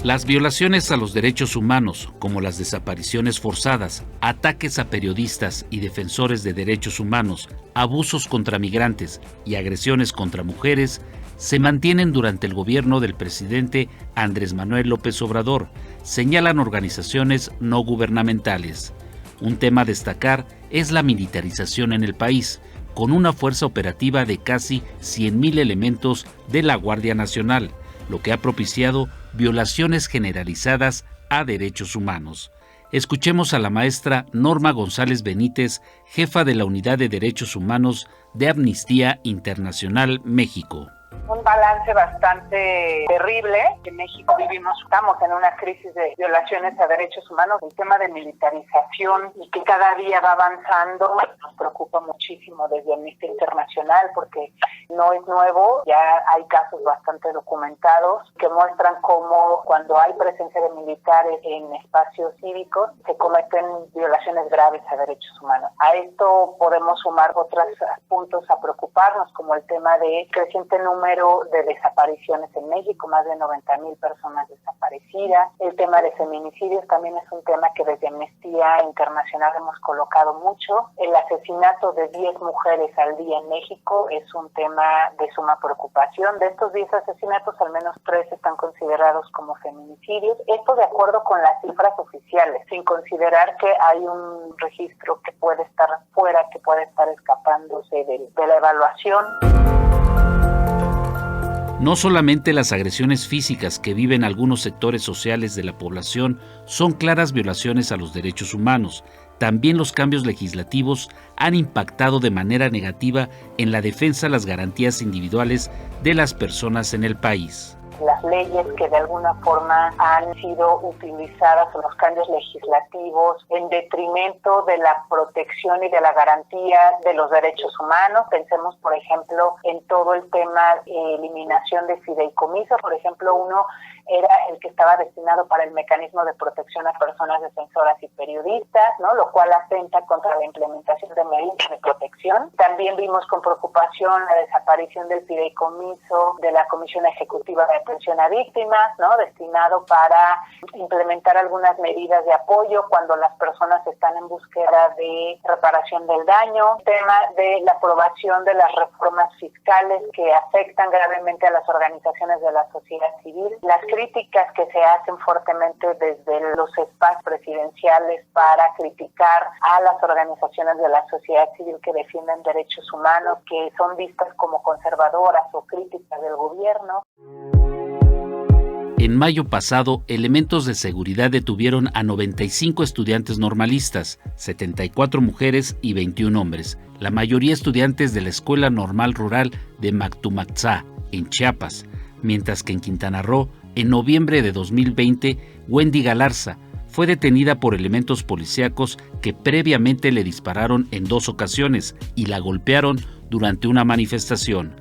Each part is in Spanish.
Las violaciones a los derechos humanos, como las desapariciones forzadas, ataques a periodistas y defensores de derechos humanos, abusos contra migrantes y agresiones contra mujeres, se mantienen durante el gobierno del presidente Andrés Manuel López Obrador, señalan organizaciones no gubernamentales. Un tema a destacar es la militarización en el país, con una fuerza operativa de casi 100,000 elementos de la Guardia Nacional, lo que ha propiciado violaciones generalizadas a derechos humanos. Escuchemos a la maestra Norma González Benítez, jefa de la Unidad de Derechos Humanos de Amnistía Internacional México. Un balance bastante terrible. En México estamos en una crisis de violaciones a derechos humanos. El tema de militarización y que cada día va avanzando nos preocupa muchísimo desde Amnistía Internacional porque no es nuevo, ya hay casos bastante documentados que muestran cómo cuando hay presencia de militares en espacios cívicos se cometen violaciones graves a derechos humanos. A esto podemos sumar otros puntos a preocuparnos, como el tema de creciente número de desapariciones en México, más de 90,000 personas desaparecidas. El tema de feminicidios también es un tema que desde Amnistía Internacional hemos colocado mucho. El asesinato de 10 mujeres al día en México es un tema de suma preocupación. De estos 10 asesinatos, al menos 3 están considerados como feminicidios. Esto de acuerdo con las cifras oficiales, sin considerar que hay un registro que puede estar fuera, que puede estar escapándose de la evaluación. No solamente las agresiones físicas que viven algunos sectores sociales de la población son claras violaciones a los derechos humanos, también los cambios legislativos han impactado de manera negativa en la defensa de las garantías individuales de las personas en el país. Las leyes que de alguna forma han sido utilizadas en los cambios legislativos en detrimento de la protección y de la garantía de los derechos humanos. Pensemos, por ejemplo, en todo el tema de eliminación de fideicomisos. Por ejemplo, uno era el que estaba destinado para el mecanismo de protección a personas defensoras y periodistas, ¿no? Lo cual atenta contra la implementación de medidas de protección. También vimos con preocupación la desaparición del fideicomiso de la Comisión Ejecutiva de Atención a Víctimas, ¿no? Destinado para implementar algunas medidas de apoyo cuando las personas están en búsqueda de reparación del daño. El tema de la aprobación de las reformas fiscales que afectan gravemente a las organizaciones de la sociedad civil. Las críticas que se hacen fuertemente desde los espacios presidenciales para criticar a las organizaciones de la sociedad civil que defienden derechos humanos, que son vistas como conservadoras o críticas del gobierno. En mayo pasado, elementos de seguridad detuvieron a 95 estudiantes normalistas, 74 mujeres y 21 hombres, la mayoría estudiantes de la Escuela Normal Rural de Mactumaxá, en Chiapas, mientras que en Quintana Roo, en noviembre de 2020, Wendy Galarza fue detenida por elementos policíacos que previamente le dispararon en 2 ocasiones y la golpearon durante una manifestación.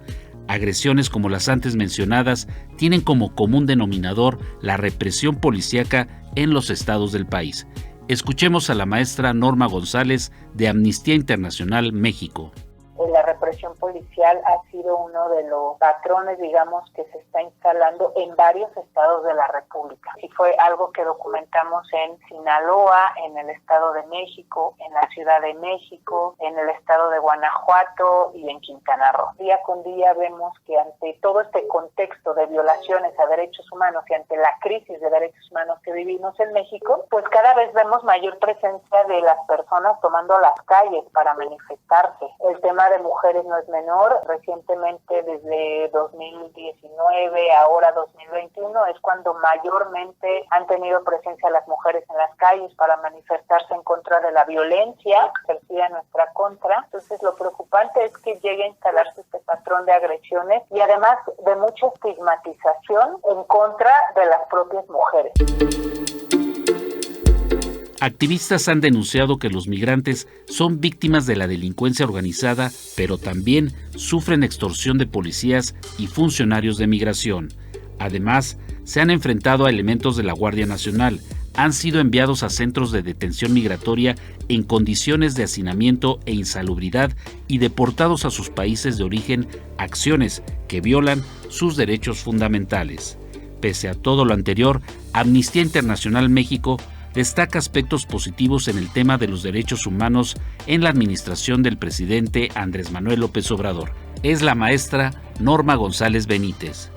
Agresiones como las antes mencionadas tienen como común denominador la represión policíaca en los estados del país. Escuchemos a la maestra Norma González de Amnistía Internacional México. La represión policial ha sido uno de los patrones, digamos, que se está instalando en varios estados de la República. Y fue algo que documentamos en Sinaloa, en el Estado de México, en la Ciudad de México, en el Estado de Guanajuato y en Quintana Roo. Día con día vemos que ante todo este contexto de violaciones a derechos humanos y ante la crisis de derechos humanos que vivimos en México, pues cada vez vemos mayor presencia de las personas tomando las calles para manifestarse. El tema de mujeres no es menor. Recientemente, desde 2019, ahora 2021, es cuando mayormente han tenido presencia las mujeres en las calles para manifestarse en contra de la violencia ejercida en nuestra contra. Entonces, lo preocupante es que llegue a instalarse este patrón de agresiones y además de mucha estigmatización en contra de las propias mujeres. Activistas han denunciado que los migrantes son víctimas de la delincuencia organizada, pero también sufren extorsión de policías y funcionarios de migración. Además, se han enfrentado a elementos de la Guardia Nacional, han sido enviados a centros de detención migratoria en condiciones de hacinamiento e insalubridad y deportados a sus países de origen, acciones que violan sus derechos fundamentales. Pese a todo lo anterior, Amnistía Internacional México destaca aspectos positivos en el tema de los derechos humanos en la administración del presidente Andrés Manuel López Obrador. Es la maestra Norma González Benítez.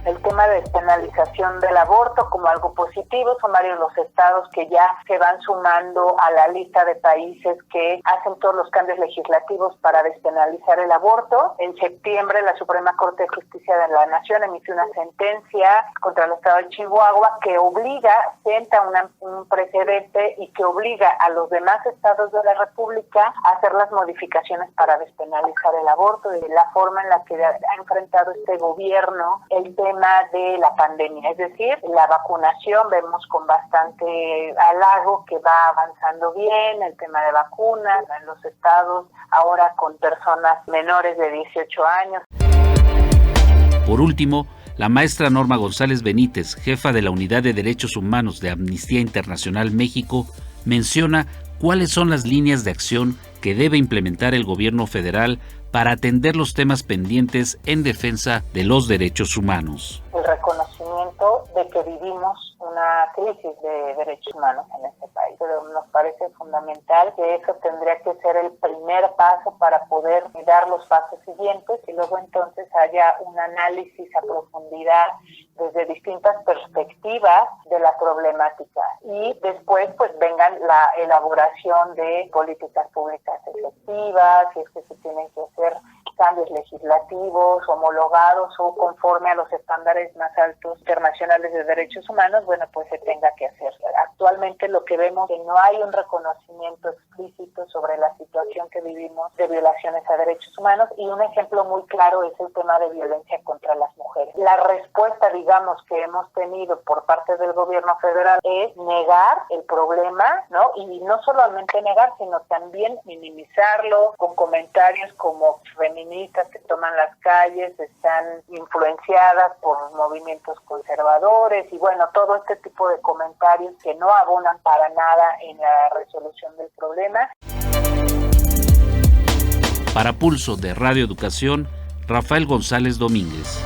El tema de despenalización del aborto como algo positivo, son varios los estados que ya se van sumando a la lista de países que hacen todos los cambios legislativos para despenalizar el aborto. En septiembre la Suprema Corte de Justicia de la Nación emitió una sentencia contra el estado de Chihuahua que sienta un precedente y que obliga a los demás estados de la República a hacer las modificaciones para despenalizar el aborto, de la forma en la que ha enfrentado este gobierno el tema de la pandemia, es decir, la vacunación. Vemos con bastante halago que va avanzando bien el tema de vacunas en los estados, ahora con personas menores de 18 años. Por último, la maestra Norma González Benítez, jefa de la Unidad de Derechos Humanos de Amnistía Internacional México, menciona cuáles son las líneas de acción que debe implementar el gobierno federal para atender los temas pendientes en defensa de los derechos humanos. El reconocimiento de que vivimos una crisis de derechos humanos en este país, pero nos parece fundamental que eso tendría que ser el primer paso para poder dar los pasos siguientes y luego entonces haya un análisis a profundidad desde distintas perspectivas de la problemática y después pues vengan la elaboración de políticas públicas efectivas, si es que se tienen que hacer cambios legislativos homologados o conforme a los estándares más altos internacionales de derechos humanos, bueno, pues se tenga que hacer. Actualmente lo que vemos es que no hay un reconocimiento explícito sobre la situación que vivimos de violaciones a derechos humanos y un ejemplo muy claro es el tema de violencia contra las mujeres. La respuesta, digamos, que hemos tenido por parte del gobierno federal es negar el problema, ¿no? Y no solamente negar, sino también minimizarlo con comentarios como feministas que toman las calles, están influenciadas por movimientos conservadores y bueno, todo este tipo de comentarios que no abonan para nada en la resolución del problema. Para Pulso de Radio Educación, Rafael González Domínguez.